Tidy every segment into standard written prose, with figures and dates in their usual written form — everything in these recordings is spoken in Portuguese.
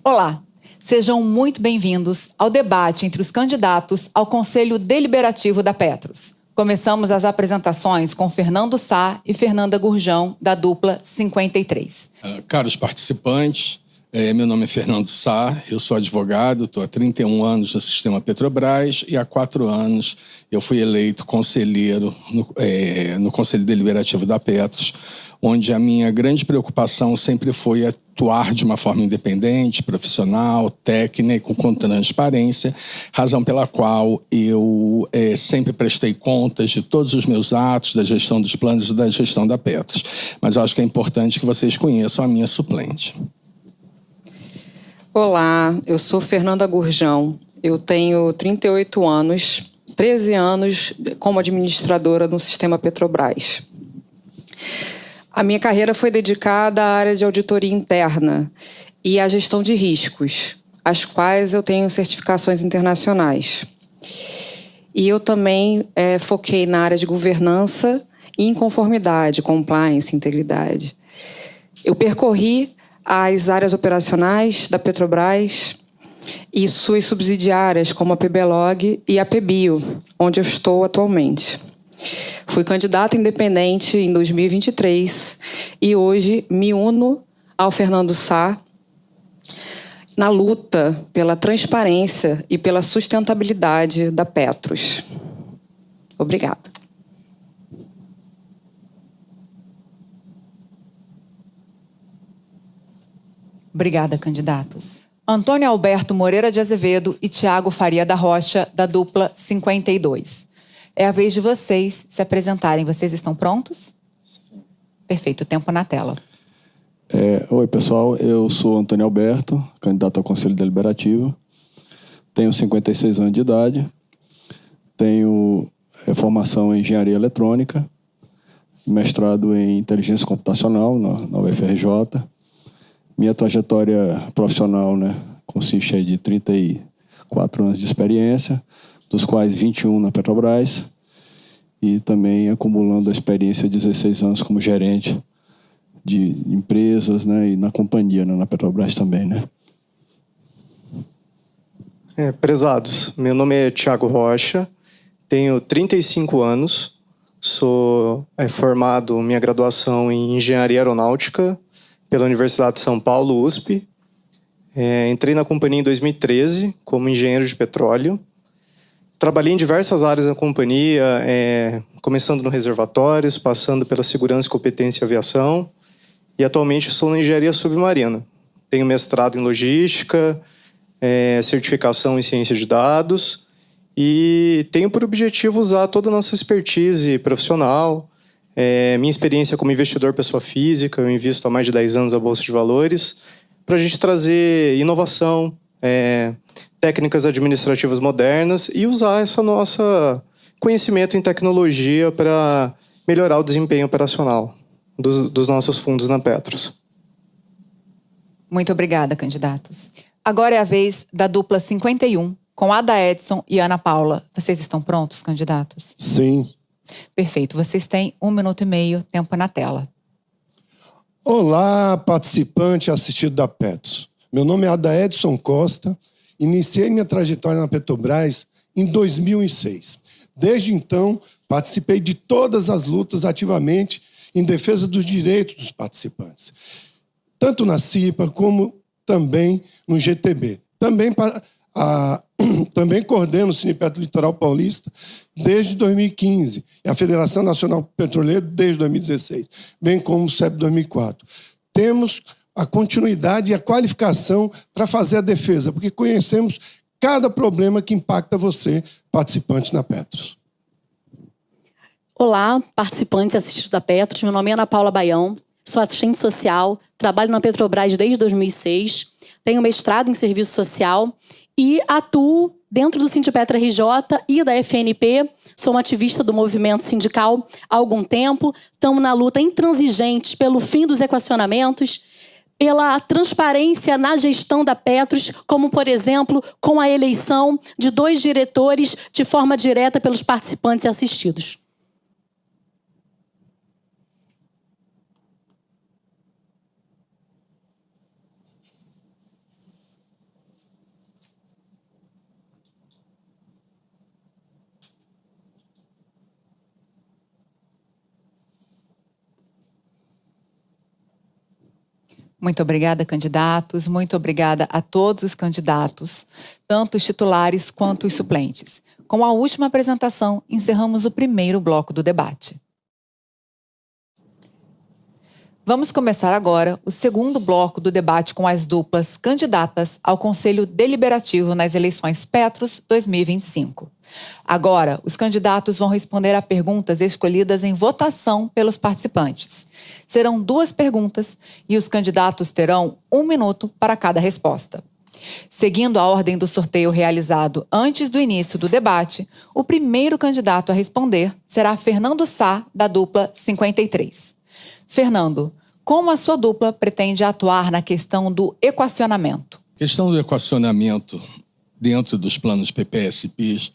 Olá, sejam muito bem-vindos ao debate entre os candidatos ao Conselho Deliberativo da Petros. Começamos as apresentações com Fernando Sá e Fernanda Gurjão, da dupla 53. Caros participantes, meu nome é Fernando Sá, eu sou advogado, estou há 31 anos no sistema Petrobras e há 4 anos eu fui eleito conselheiro no Conselho Deliberativo da Petros, onde a minha grande preocupação sempre foi atuar de uma forma independente, profissional, técnica, com transparência, razão pela qual eu sempre prestei contas de todos os meus atos, da gestão dos planos e da gestão da Petros. Mas eu acho que é importante que vocês conheçam a minha suplente. Olá, eu sou Fernanda Gurjão, eu tenho 38 anos, 13 anos como administradora no sistema Petrobras. A minha carreira foi dedicada à área de auditoria interna e à gestão de riscos, as quais eu tenho certificações internacionais. E eu também foquei na área de governança e inconformidade, compliance, integridade. Eu percorri as áreas operacionais da Petrobras e suas subsidiárias, como a PBLog e a PBio, onde eu estou atualmente. Fui candidata independente em 2023 e hoje me uno ao Fernando Sá na luta pela transparência e pela sustentabilidade da Petros. Obrigada. Obrigada, candidatos. Antônio Alberto Moreira de Azevedo e Tiago Faria da Rocha, da dupla 52. É a vez de vocês se apresentarem. Vocês estão prontos? Sim. Perfeito, tempo na tela. Oi, pessoal. Eu sou Antônio Alberto, candidato ao Conselho Deliberativo. Tenho 56 anos de idade. Tenho formação em Engenharia Eletrônica, mestrado em Inteligência Computacional na UFRJ. Minha trajetória profissional, consiste de 34 anos de experiência, dos quais 21 na Petrobras, e também acumulando a experiência de 16 anos como gerente de empresas, e na companhia, na Petrobras também. Prezados, meu nome é Tiago Rocha, tenho 35 anos, sou formado minha graduação em Engenharia Aeronáutica pela Universidade de São Paulo, USP. Entrei na companhia em 2013 como engenheiro de petróleo. Trabalhei em diversas áreas da companhia, começando no reservatórios, passando pela segurança e competência e aviação, e atualmente estou na engenharia submarina. Tenho mestrado em logística, certificação em ciência de dados, e tenho por objetivo usar toda a nossa expertise profissional, minha experiência como investidor pessoa física, eu invisto há mais de 10 anos a Bolsa de Valores, para a gente trazer inovação, técnicas administrativas modernas e usar essa nossa conhecimento em tecnologia para melhorar o desempenho operacional dos nossos fundos na Petros. Muito obrigada, candidatos. Agora é a vez da dupla 51, com Ada Edson e Ana Paula. Vocês estão prontos, candidatos? Sim. Perfeito. Vocês têm 1 minuto e meio, tempo na tela. Olá, participante assistido da Petros. Meu nome é Ada Edson Costa. Iniciei minha trajetória na Petrobras em 2006. Desde então, participei de todas as lutas ativamente em defesa dos direitos dos participantes, tanto na CIPA como também no GTB. Também coordeno o Sinipetro Litoral Paulista desde 2015 e a Federação Nacional Petroleira desde 2016, bem como o CEP 2004. Temos a continuidade e a qualificação para fazer a defesa, porque conhecemos cada problema que impacta você, participante na Petros. Olá, participantes e assistidos da Petros. Meu nome é Ana Paula Baião, sou assistente social, trabalho na Petrobras desde 2006, tenho mestrado em serviço social e atuo dentro do Sindipetra RJ e da FNP. Sou uma ativista do movimento sindical há algum tempo. Estamos na luta intransigente pelo fim dos equacionamentos, pela transparência na gestão da Petros, como, por exemplo, com a eleição de 2 diretores de forma direta pelos participantes e assistidos. Muito obrigada, candidatos. Muito obrigada a todos os candidatos, tanto os titulares quanto os suplentes. Com a última apresentação, encerramos o primeiro bloco do debate. Vamos começar agora o segundo bloco do debate com as duplas candidatas ao Conselho Deliberativo nas eleições Petros 2025. Agora, os candidatos vão responder a perguntas escolhidas em votação pelos participantes. Serão 2 perguntas e os candidatos terão 1 minuto para cada resposta. Seguindo a ordem do sorteio realizado antes do início do debate, o primeiro candidato a responder será Fernando Sá, da dupla 53. Fernando, como a sua dupla pretende atuar na questão do equacionamento? A questão do equacionamento dentro dos planos PPSPs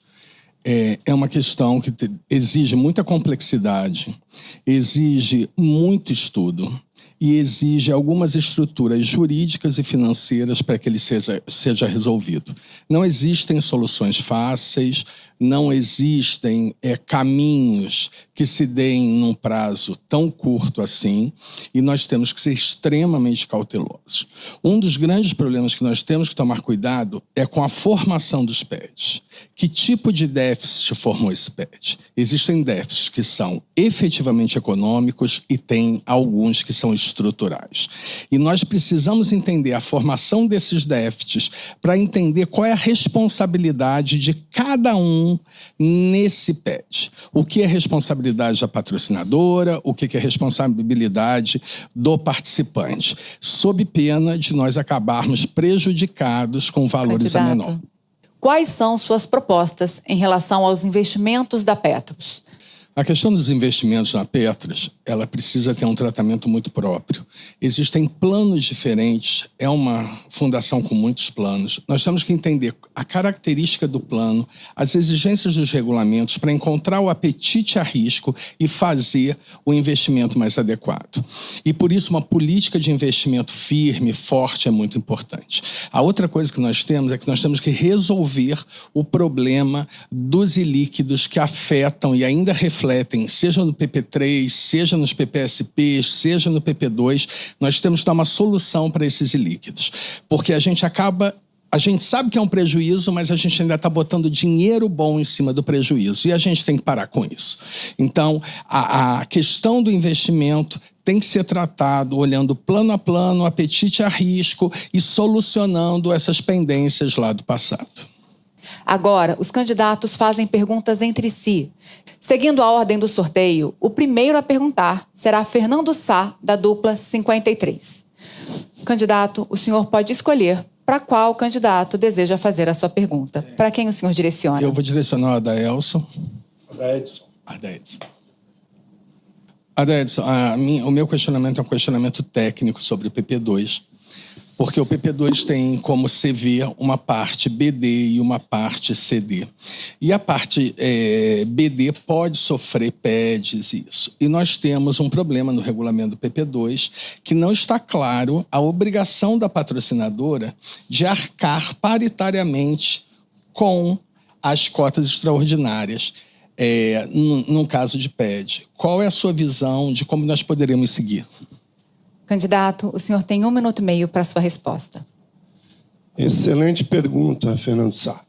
é uma questão que exige muita complexidade, exige muito estudo e exige algumas estruturas jurídicas e financeiras para que ele seja resolvido. Não existem soluções fáceis, não existem caminhos que se deem num prazo tão curto assim, e nós temos que ser extremamente cautelosos. Um dos grandes problemas que nós temos que tomar cuidado é com a formação dos PEDs. Que tipo de déficit formou esse PED? Existem déficits que são efetivamente econômicos e tem alguns que são estruturais. E nós precisamos entender a formação desses déficits para entender qual é a responsabilidade de cada um nesse PED. O que é responsabilidade da patrocinadora, o que é responsabilidade do participante, sob pena de nós acabarmos prejudicados com valores a menor. Quais são suas propostas em relação aos investimentos da Petros? A questão dos investimentos na Petros, ela precisa ter um tratamento muito próprio. Existem planos diferentes, é uma fundação com muitos planos. Nós temos que entender a característica do plano, as exigências dos regulamentos para encontrar o apetite a risco e fazer o investimento mais adequado. E por isso uma política de investimento firme, forte é muito importante. A outra coisa que nós temos é que nós temos que resolver o problema dos ilíquidos que afetam e ainda refletem, seja no PP3, seja nos PPSPs, seja no PP2, nós temos que dar uma solução para esses ilíquidos. Porque a gente sabe que é um prejuízo, mas a gente ainda está botando dinheiro bom em cima do prejuízo. E a gente tem que parar com isso. Então, a questão do investimento tem que ser tratado olhando plano a plano, apetite a risco e solucionando essas pendências lá do passado. Agora, os candidatos fazem perguntas entre si. Seguindo a ordem do sorteio, o primeiro a perguntar será Fernando Sá, da dupla 53. Candidato, o senhor pode escolher para qual candidato deseja fazer a sua pergunta. Para quem o senhor direciona? Eu vou direcionar a da Elson. A da Edson. O meu questionamento é um questionamento técnico sobre o PP2. Porque o PP2 tem como CV uma parte BD e uma parte CD. E a parte BD pode sofrer PEDs e isso. E nós temos um problema no regulamento do PP2 que não está claro a obrigação da patrocinadora de arcar paritariamente com as cotas extraordinárias num caso de PED. Qual é a sua visão de como nós poderemos seguir? Candidato, o senhor tem 1 minuto e meio para a sua resposta. Excelente pergunta, Fernando Sá.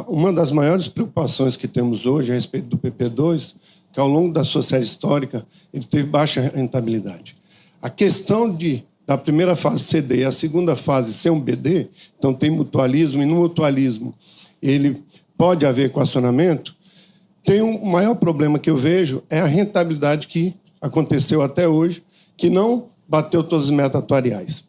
Uma das maiores preocupações que temos hoje a respeito do PP2, que ao longo da sua série histórica, ele teve baixa rentabilidade. A questão da primeira fase CD e a segunda fase ser um BD, então tem mutualismo, e no mutualismo ele pode haver equacionamento, tem um maior problema que eu vejo é a rentabilidade que aconteceu até hoje, que não bateu todas as metas atuariais.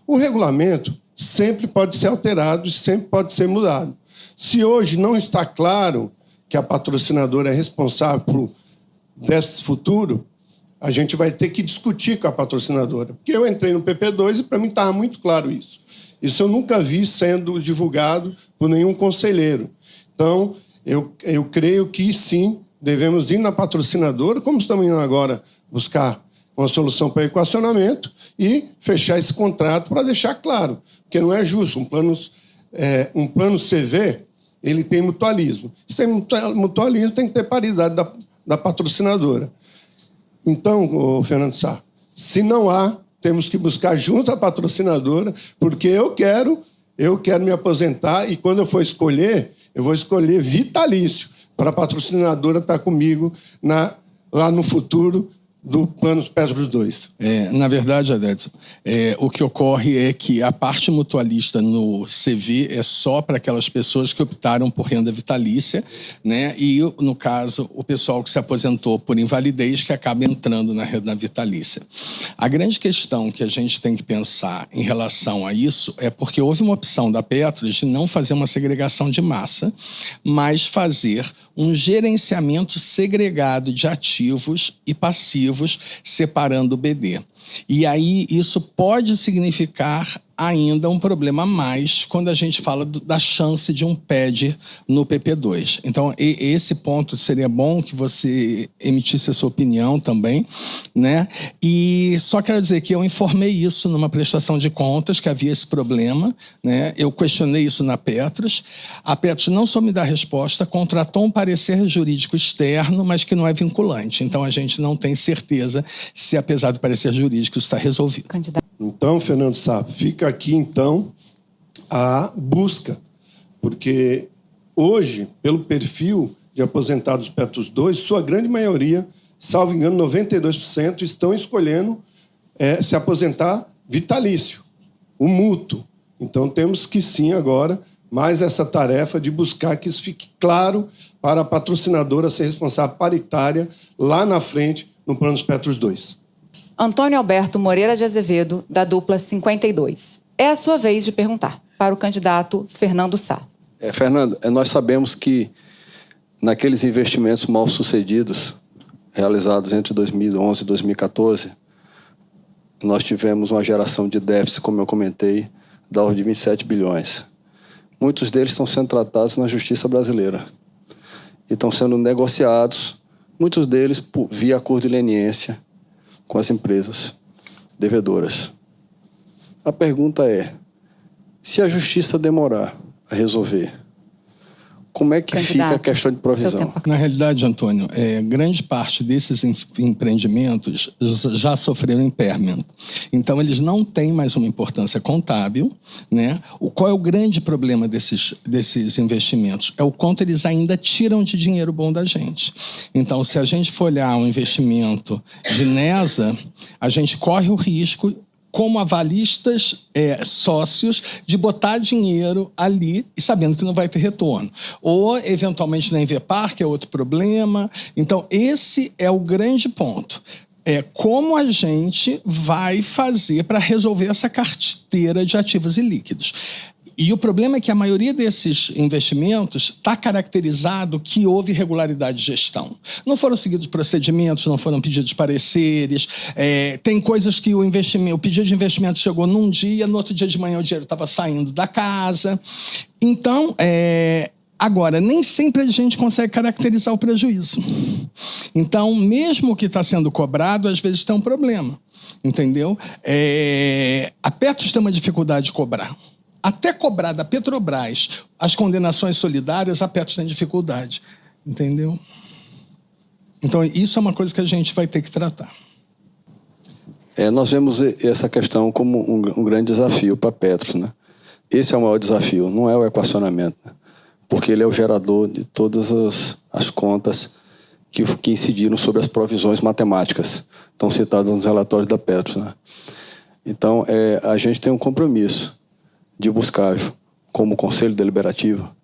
O regulamento sempre pode ser alterado, sempre pode ser mudado. Se hoje não está claro que a patrocinadora é responsável por déficit futuro, a gente vai ter que discutir com a patrocinadora. Porque eu entrei no PP2 e para mim estava muito claro isso. Isso eu nunca vi sendo divulgado por nenhum conselheiro. Então, eu creio que sim, devemos ir na patrocinadora, como estamos indo agora buscar uma solução para equacionamento e fechar esse contrato para deixar claro, porque não é justo. Um plano CV, ele tem mutualismo. Se tem mutualismo, tem que ter paridade da patrocinadora. Então, Fernando Sá, se não há, temos que buscar junto à patrocinadora, porque eu quero me aposentar e quando eu for escolher, eu vou escolher vitalício, para a patrocinadora estar comigo lá no futuro do Planos Petros 2. Na verdade, Adedson, o que ocorre é que a parte mutualista no CV é só para aquelas pessoas que optaram por renda vitalícia, né? E, no caso, o pessoal que se aposentou por invalidez que acaba entrando na renda vitalícia. A grande questão que a gente tem que pensar em relação a isso é porque houve uma opção da Petros de não fazer uma segregação de massa, mas fazer um gerenciamento segregado de ativos e passivos, separando o BD. E aí isso pode significar ainda um problema a mais quando a gente fala da chance de um PED no PP2. Então, esse ponto seria bom que você emitisse a sua opinião também, né? E só quero dizer que eu informei isso numa prestação de contas, que havia esse problema, né? Eu questionei isso na Petros. A Petros não só me dá resposta, contratou um parecer jurídico externo, mas que não é vinculante. Então, a gente não tem certeza se, apesar do parecer jurídico, isso está resolvido. Candidato. Então, Fernando Sá, fica aqui, então, a busca. Porque hoje, pelo perfil de aposentados Petros 2, sua grande maioria, salvo engano, 92%, estão escolhendo se aposentar vitalício, o mútuo. Então, temos que, sim, agora, mais essa tarefa de buscar que isso fique claro para a patrocinadora ser responsável paritária lá na frente, no Planos Petros 2. Antônio Alberto Moreira de Azevedo, da dupla 52. É a sua vez de perguntar para o candidato Fernando Sá. Fernando, nós sabemos que naqueles investimentos mal sucedidos, realizados entre 2011 e 2014, nós tivemos uma geração de déficit, como eu comentei, da ordem de 27 bilhões. Muitos deles estão sendo tratados na justiça brasileira e estão sendo negociados, muitos deles via acordo de leniência com as empresas devedoras. A pergunta é, se a justiça demorar a resolver, como é que Candidato, fica a questão de provisão? Na realidade, Antônio, grande parte desses empreendimentos já sofreram impairment. Então, eles não têm mais uma importância contábil, né? Qual é o grande problema desses investimentos? É o quanto eles ainda tiram de dinheiro bom da gente. Então, se a gente for olhar um investimento de NESA, a gente corre o risco, como avalistas sócios, de botar dinheiro ali e sabendo que não vai ter retorno. Ou, eventualmente, na Invepar, que é outro problema. Então, esse é o grande ponto. Como a gente vai fazer para resolver essa carteira de ativos ilíquidos. E o problema é que a maioria desses investimentos está caracterizado que houve irregularidade de gestão. Não foram seguidos procedimentos, não foram pedidos pareceres. Tem coisas que o pedido de investimento chegou num dia, no outro dia de manhã o dinheiro estava saindo da casa. Então, agora, nem sempre a gente consegue caracterizar o prejuízo. Então, mesmo o que está sendo cobrado, às vezes tem um problema. Entendeu? A Petros tem uma dificuldade de cobrar. Até cobrar da Petrobras as condenações solidárias, a Petros tem dificuldade. Entendeu? Então, isso é uma coisa que a gente vai ter que tratar. Nós vemos essa questão como um grande desafio para a Petros, né? Esse é o maior desafio, não é o equacionamento, né? Porque ele é o gerador de todas as contas que incidiram sobre as provisões matemáticas, estão citadas nos relatórios da Petros, né? Então, a gente tem um compromisso de buscar, como Conselho Deliberativo,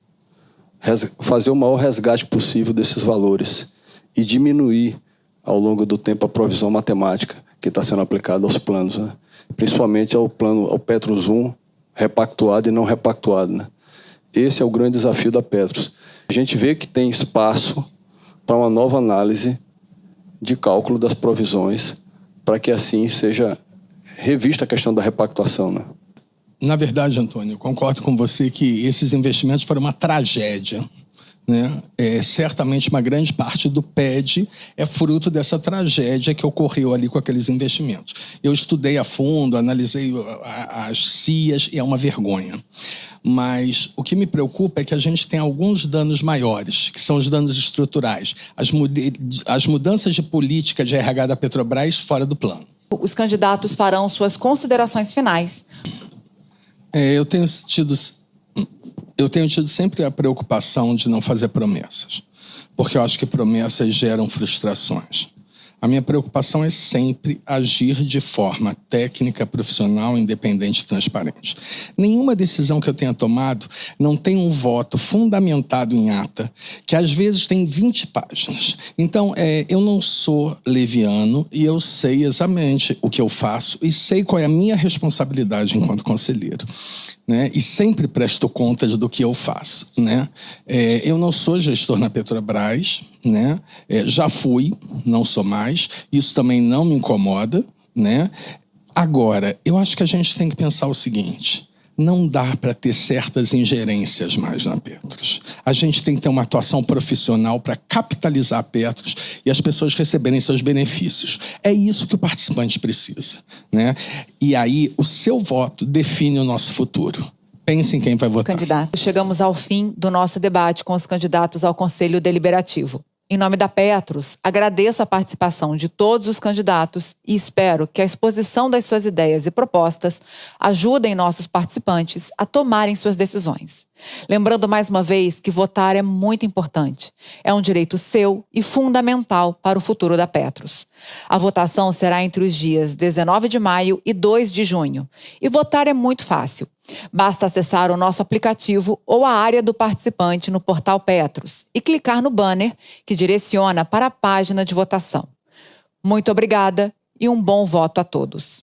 fazer o maior resgate possível desses valores e diminuir, ao longo do tempo, a provisão matemática que está sendo aplicada aos planos, né? Principalmente ao Petros 1, repactuado e não repactuado, né? Esse é o grande desafio da Petros. A gente vê que tem espaço para uma nova análise de cálculo das provisões, para que assim seja revista a questão da repactuação, né? Na verdade, Antônio, eu concordo com você que esses investimentos foram uma tragédia, né? Certamente uma grande parte do PED é fruto dessa tragédia que ocorreu ali com aqueles investimentos. Eu estudei a fundo, analisei as CIAs e é uma vergonha. Mas o que me preocupa é que a gente tem alguns danos maiores, que são os danos estruturais. As mudanças de política de RH da Petrobras fora do plano. Os candidatos farão suas considerações finais. Eu tenho tido sempre a preocupação de não fazer promessas, porque eu acho que promessas geram frustrações. A minha preocupação é sempre agir de forma técnica, profissional, independente e transparente. Nenhuma decisão que eu tenha tomado não tem um voto fundamentado em ata, que às vezes tem 20 páginas. Então, eu não sou leviano e eu sei exatamente o que eu faço e sei qual é a minha responsabilidade enquanto conselheiro. Né? E sempre presto contas do que eu faço. Né? Eu não sou gestor na Petrobras, né? Já fui, não sou mais. Isso também não me incomoda. Né? Agora, eu acho que a gente tem que pensar o seguinte: não dá para ter certas ingerências mais na Petros. A gente tem que ter uma atuação profissional para capitalizar a Petros e as pessoas receberem seus benefícios. É isso que o participante precisa. Né? E aí, o seu voto define o nosso futuro. Pense em quem vai votar. Candidato, chegamos ao fim do nosso debate com os candidatos ao Conselho Deliberativo. Em nome da Petros, agradeço a participação de todos os candidatos e espero que a exposição das suas ideias e propostas ajudem nossos participantes a tomarem suas decisões. Lembrando mais uma vez que votar é muito importante. É um direito seu e fundamental para o futuro da Petros. A votação será entre os dias 19 de maio e 2 de junho. E votar é muito fácil. Basta acessar o nosso aplicativo ou a área do participante no portal Petros e clicar no banner que direciona para a página de votação. Muito obrigada e um bom voto a todos.